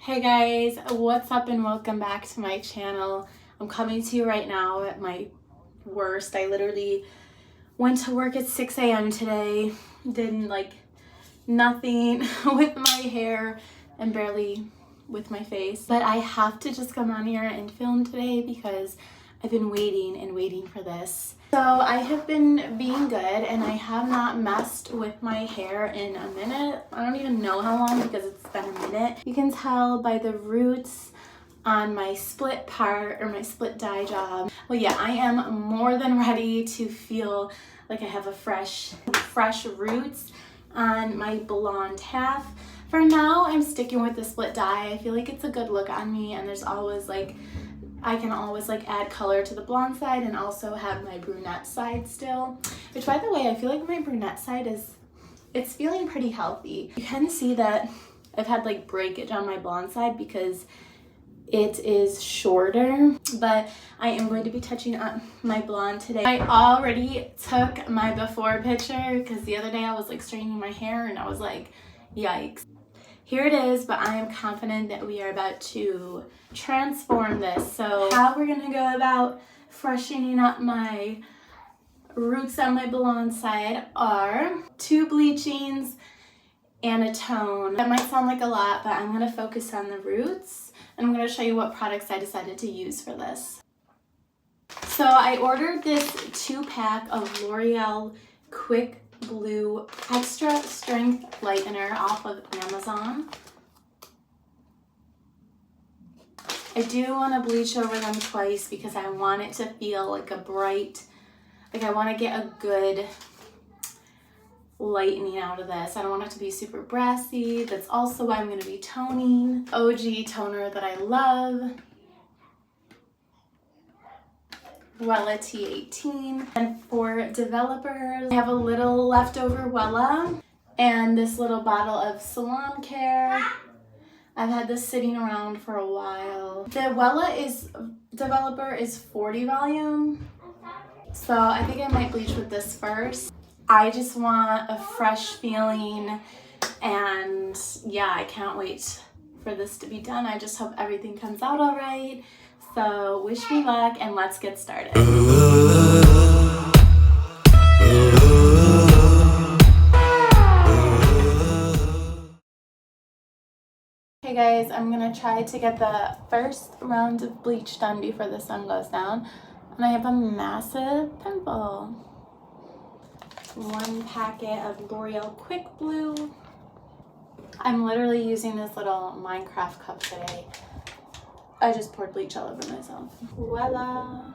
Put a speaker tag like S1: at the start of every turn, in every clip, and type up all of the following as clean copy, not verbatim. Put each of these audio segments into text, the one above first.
S1: Hey guys, what's up and welcome back to my channel. I'm coming to you right now at my worst. I literally went to work at 6 a.m. today, did nothing with my hair and barely with my face. But I have to just come on here and film today because I've been waiting for this. So I have been being good and I have not messed with my hair in a minute. I don't even know how long because it's been a minute. You can tell by the roots on my split part or my split dye job. Well, yeah, I am more than ready to feel like I have a fresh roots on my blonde half. For now, I'm sticking with the split dye. I feel like it's a good look on me, and there's always I can always add color to the blonde side and also have my brunette side still. Which, by the way, I feel like my brunette side it's feeling pretty healthy. You can see that I've had breakage on my blonde side because it is shorter, but I am going to be touching up my blonde today. I already took my before picture because the other day I was straightening my hair and I was like, yikes. Here it is, but I am confident that we are about to transform this. So how we're gonna go about freshening up my roots on my blonde side are 2 bleachings and a tone. That might sound like a lot, but I'm gonna focus on the roots and I'm gonna show you what products I decided to use for this. So I ordered this 2-pack of L'Oreal Quick Blue Extra Strength Lightener off of Amazon. I do want to bleach over them twice because I want it to feel like a bright, I want to get a good lightening out of this. I don't want it to be super brassy. That's also why I'm going to be toning. OG toner that I love. Wella T18. And for developers, I have a little leftover Wella and this little bottle of Salon Care. I've had this sitting around for a while. The Wella developer is 40 volume, so I think I might bleach with this first. I just want a fresh feeling, and yeah, I can't wait for this to be done. I just hope everything comes out all right. So wish me luck and let's get started. Hey guys, I'm gonna try to get the first round of bleach done before the sun goes down. And I have a massive pimple. 1 packet of L'Oreal Quick Blue. I'm literally using this little Minecraft cup today. I just poured bleach all over myself. Voila!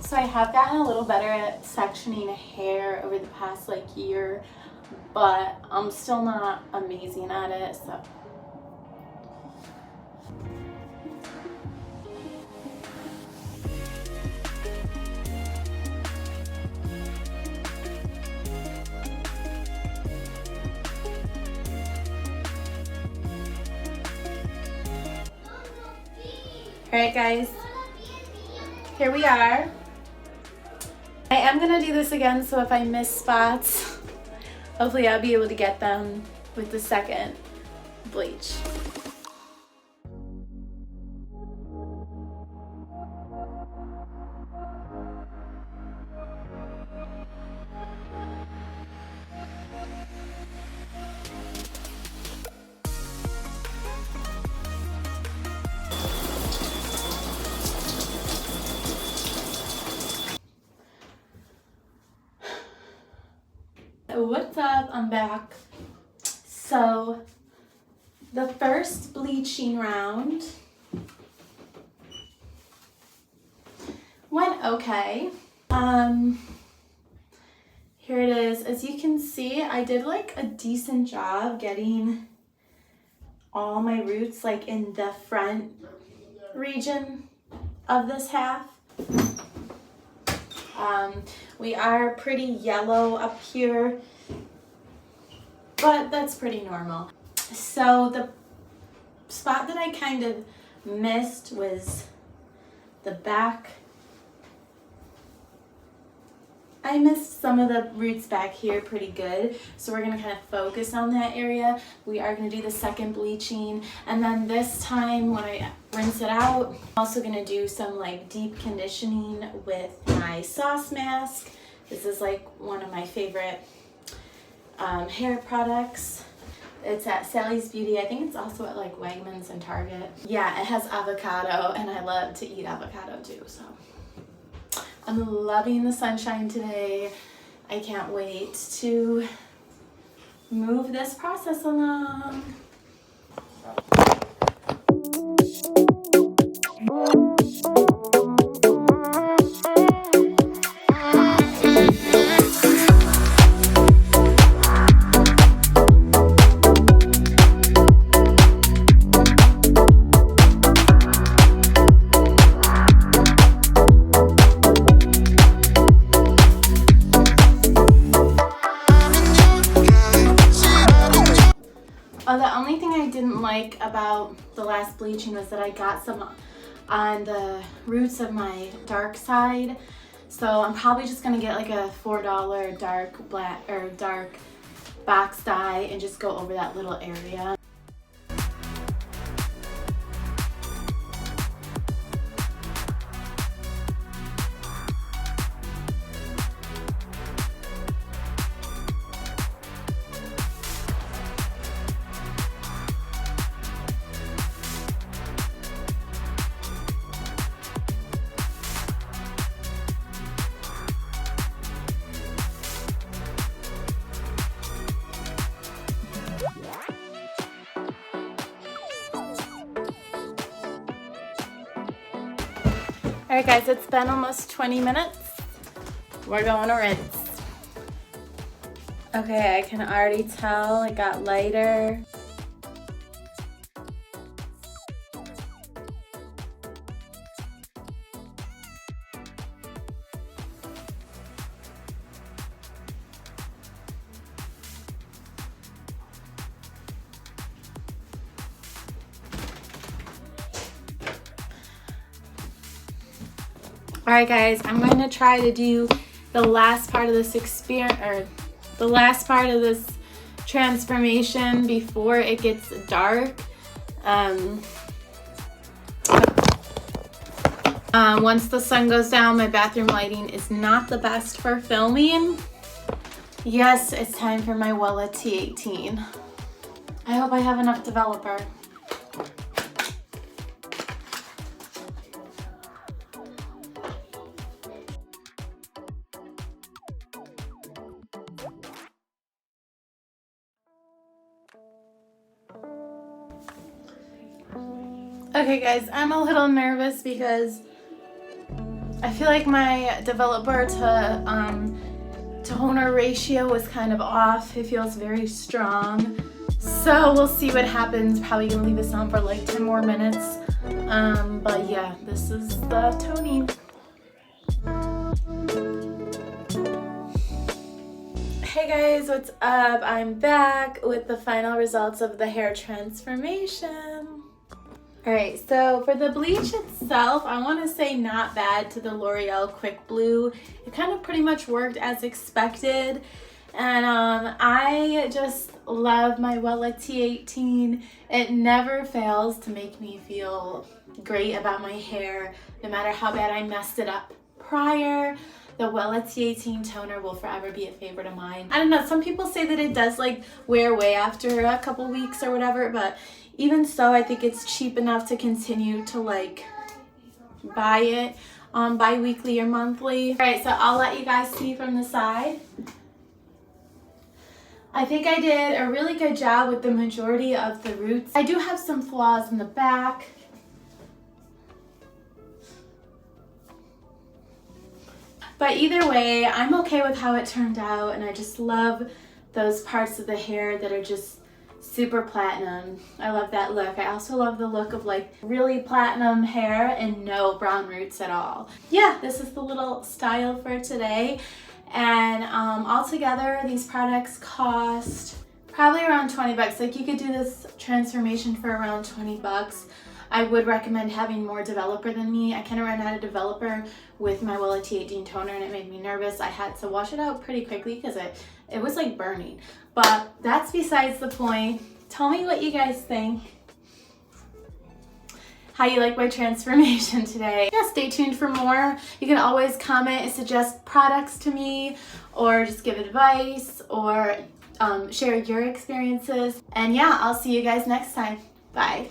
S1: So I have gotten a little better at sectioning hair over the past year, but I'm still not amazing at it, so. Alright guys, here we are. I am gonna do this again, so if I miss spots, hopefully I'll be able to get them with the second bleach. What's up? I'm back. So The first bleaching round went okay. Here it is. As you can see, I did like a decent job getting all my roots like in the front region of this half. We are pretty yellow up here, but that's pretty normal. So the spot that I kind of missed was the back. I missed some of the roots back here pretty good, so we're going to kind of focus on that area. We are going to do the second bleaching, and then this time when I rinse it out, I'm also going to do some like deep conditioning with my sauce mask. This is like one of my favorite hair products. It's at Sally's Beauty. I think it's also at like Wegmans and Target. Yeah, it has avocado, and I love to eat avocado too, so I'm loving the sunshine today. I can't wait to move this process along. The only thing I didn't like about the last bleaching was that I got some on the roots of my dark side. So I'm probably just gonna get like a $4 dark black or dark box dye and just go over that little area. Alright guys, it's been almost 20 minutes. We're going to rinse. Okay, I can already tell it got lighter. Alright guys, I'm going to try to do the last part of this transformation before it gets dark. Once the sun goes down, my bathroom lighting is not the best for filming. Yes, it's time for my Wella T18. I hope I have enough developer. Okay guys, I'm a little nervous because I feel like my developer to toner ratio was kind of off. It feels very strong. So we'll see what happens. Probably gonna leave this on for like 10 more minutes. But yeah, this is the toning. Hey guys, what's up? I'm back with the final results of the hair transformation. Alright, so for the bleach itself, I want to say not bad to the L'Oreal Quick Blue. It kind of pretty much worked as expected. And I just love my Wella T18. It never fails to make me feel great about my hair, no matter how bad I messed it up prior. The Wella T18 toner will forever be a favorite of mine. I don't know, some people say that it does like wear away after a couple weeks or whatever, but even so, I think it's cheap enough to continue to like buy it bi-weekly or monthly. All right, so I'll let you guys see from the side. I think I did a really good job with the majority of the roots. I do have some flaws in the back. But either way, I'm okay with how it turned out, and I just love those parts of the hair that are just super platinum. I love that look. I also love the look of like really platinum hair and no brown roots at all. Yeah, this is the little style for today. And altogether, these products cost probably around 20 bucks. Like, you could do this transformation for around 20 bucks. I would recommend having more developer than me. I kind of ran out of developer with my Wella T18 toner, and it made me nervous. I had to wash it out pretty quickly because it was like burning. But that's besides the point. Tell me what you guys think. How you like my transformation today. Yeah, stay tuned for more. You can always comment and suggest products to me, or just give advice, or share your experiences. And yeah, I'll see you guys next time. Bye.